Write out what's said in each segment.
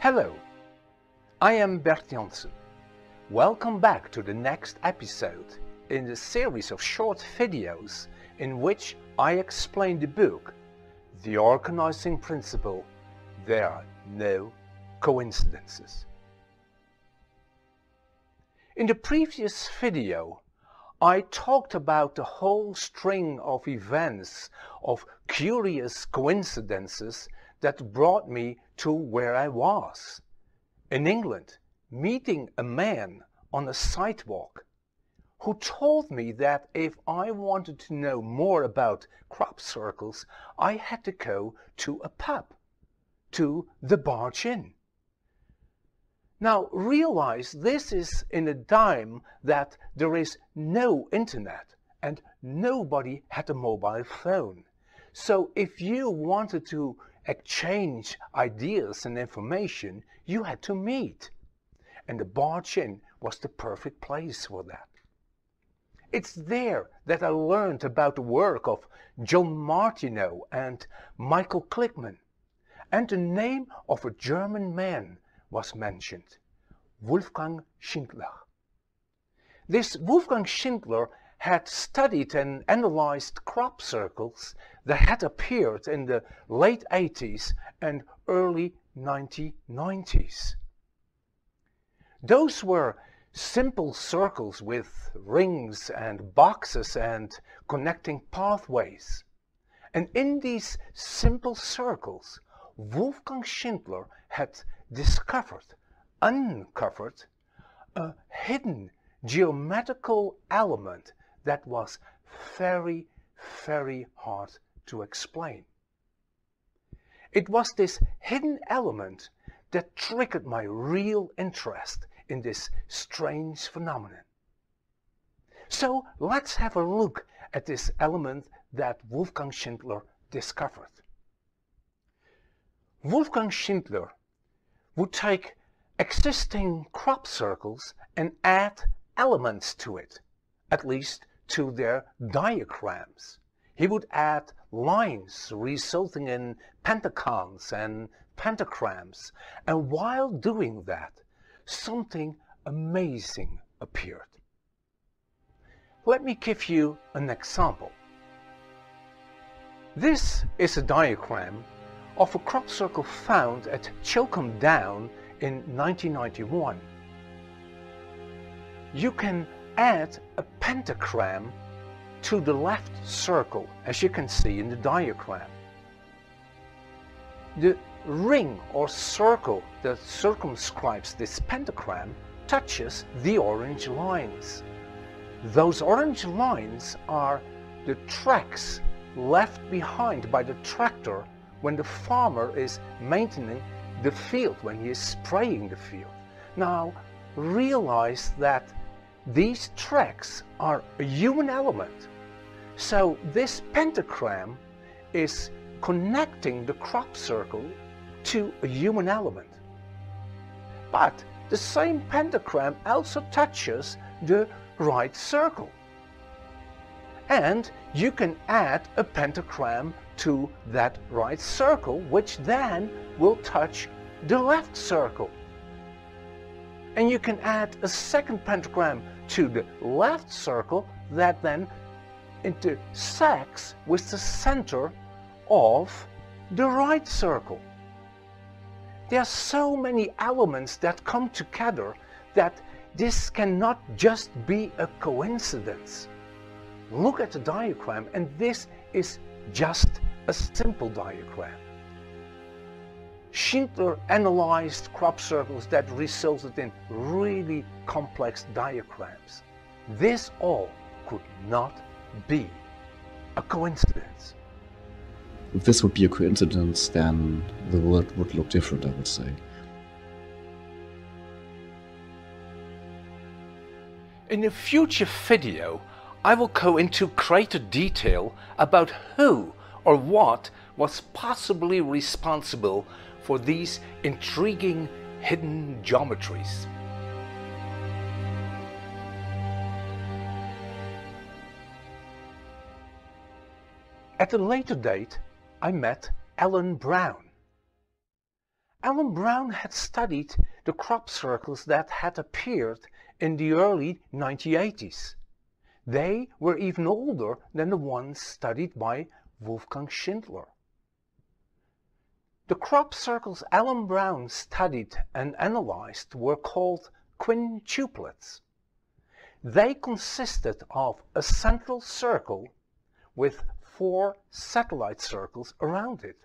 Hello, I am Bert Janssen. Welcome back to the next episode in the series of short videos in which I explain the book, The Organizing Principle, There Are No Coincidences. In the previous video, I talked about the whole string of events, of curious coincidences that brought me to where I was, in England, meeting a man on a sidewalk who told me that if I wanted to know more about crop circles, I had to go to a pub, to the Barge Inn. Now realize this is in a time that there is no internet and nobody had a mobile phone. So if you wanted to exchange ideas and information, you had to meet. And the Barge Inn was the perfect place for that. It's there that I learned about the work of John Martineau and Michael Klickmann. And the name of a German man was mentioned, Wolfgang Schindler. This Wolfgang Schindler had studied and analyzed crop circles that had appeared in the late 80s and early 1990s. Those were simple circles with rings and boxes and connecting pathways. And in these simple circles, Wolfgang Schindler had uncovered a hidden geometrical element that was very, very hard to explain. It was this hidden element that triggered my real interest in this strange phenomenon. So let's have a look at this element that Wolfgang Schindler discovered. Wolfgang Schindler would take existing crop circles and add elements to it, at least to their diagrams. He would add lines resulting in pentagons and pentagrams, and while doing that, something amazing appeared. Let me give you an example. This is a diagram of a crop circle found at Chilcombe Down in 1991. You can add a pentagram to the left circle, as you can see in the diagram. The ring or circle that circumscribes this pentagram touches the orange lines. Those orange lines are the tracks left behind by the tractor when the farmer is maintaining the field, when he is spraying the field. Now realize that these tracks are a human element. So this pentagram is connecting the crop circle to a human element. But the same pentagram also touches the right circle. And you can add a pentagram to that right circle, which then will touch the left circle. And you can add a second pentagram to the left circle that then intersects with the center of the right circle. There are so many elements that come together that this cannot just be a coincidence. Look at the diagram, and this is just a simple diagram. Schindler analyzed crop circles that resulted in really complex diagrams. This all could not be a coincidence. If this would be a coincidence, then the world would look different, I would say. In a future video, I will go into greater detail about who or what was possibly responsible for these intriguing hidden geometries. At a later date, I met Alan Brown. Alan Brown had studied the crop circles that had appeared in the early 1980s. They were even older than the ones studied by Wolfgang Schindler. The crop circles Alan Brown studied and analyzed were called quintuplets. They consisted of a central circle with 4 satellite circles around it,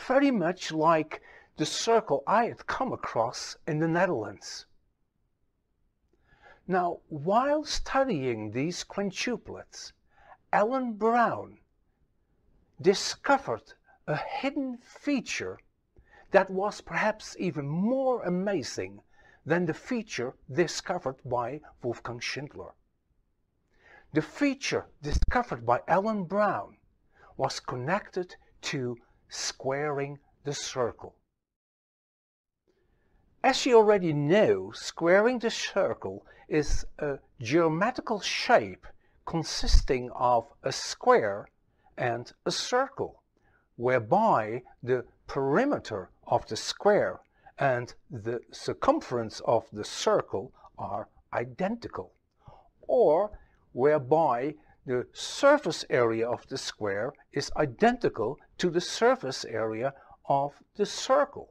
very much like the circle I had come across in the Netherlands. Now, while studying these quintuplets, Alan Brown discovered a hidden feature that was perhaps even more amazing than the feature discovered by Wolfgang Schindler. The feature discovered by Alan Brown was connected to squaring the circle. As you already know, squaring the circle is a geometrical shape consisting of a square and a circle, whereby the perimeter of the square and the circumference of the circle are identical, or whereby the surface area of the square is identical to the surface area of the circle.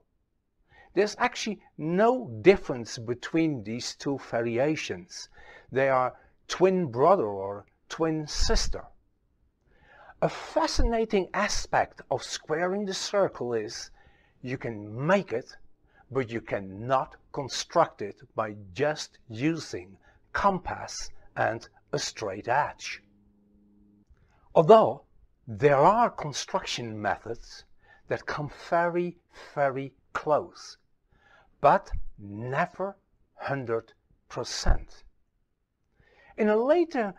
There's actually no difference between these two variations. They are twin brother or twin sister. A fascinating aspect of squaring the circle is you can make it, but you cannot construct it by just using compass and a straight edge. Although there are construction methods that come very, very close, but never 100%. In a later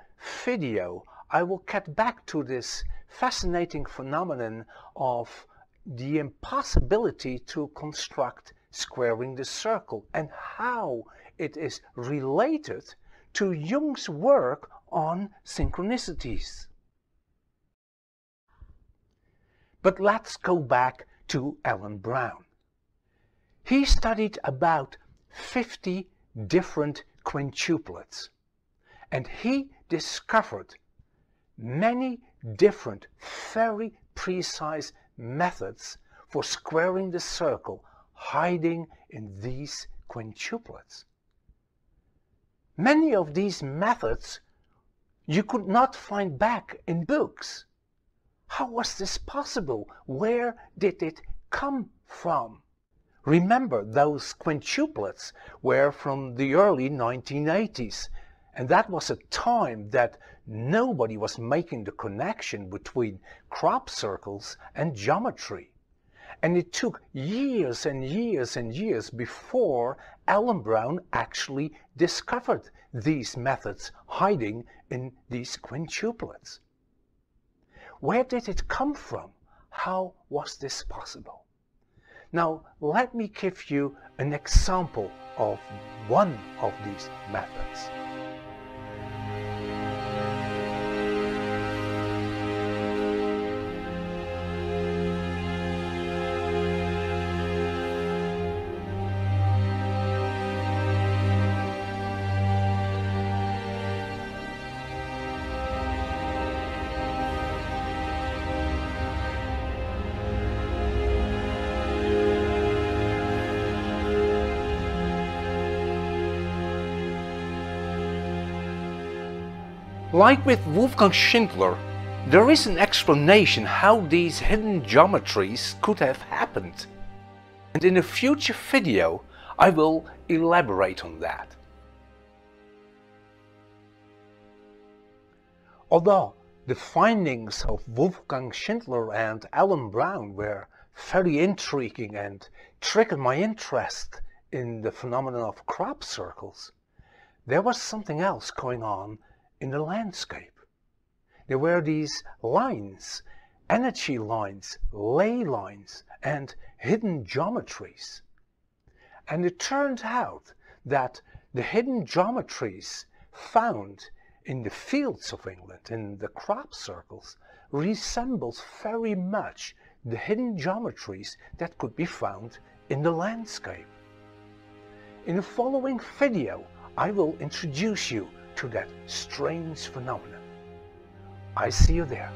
video, I will get back to this fascinating phenomenon of the impossibility to construct squaring the circle and how it is related to Jung's work on synchronicities. But let's go back to Alan Brown. He studied about 50 different quintuplets, and he discovered many different, very precise methods for squaring the circle hiding in these quintuplets. Many of these methods you could not find back in books. How was this possible? Where did it come from? Remember, those quintuplets were from the early 1980s, and that was a time that nobody was making the connection between crop circles and geometry. And it took years and years and years before Alan Brown actually discovered these methods hiding in these quintuplets. Where did it come from? How was this possible? Now, let me give you an example of one of these methods. Like with Wolfgang Schindler, there is an explanation how these hidden geometries could have happened. And in a future video, I will elaborate on that. Although the findings of Wolfgang Schindler and Alan Brown were very intriguing and triggered my interest in the phenomenon of crop circles, there was something else going on in the landscape. There were these lines, energy lines, ley lines, and hidden geometries. And it turned out that the hidden geometries found in the fields of England, in the crop circles, resembles very much the hidden geometries that could be found in the landscape. In the following video, I will introduce you to that strange phenomenon. I see you there.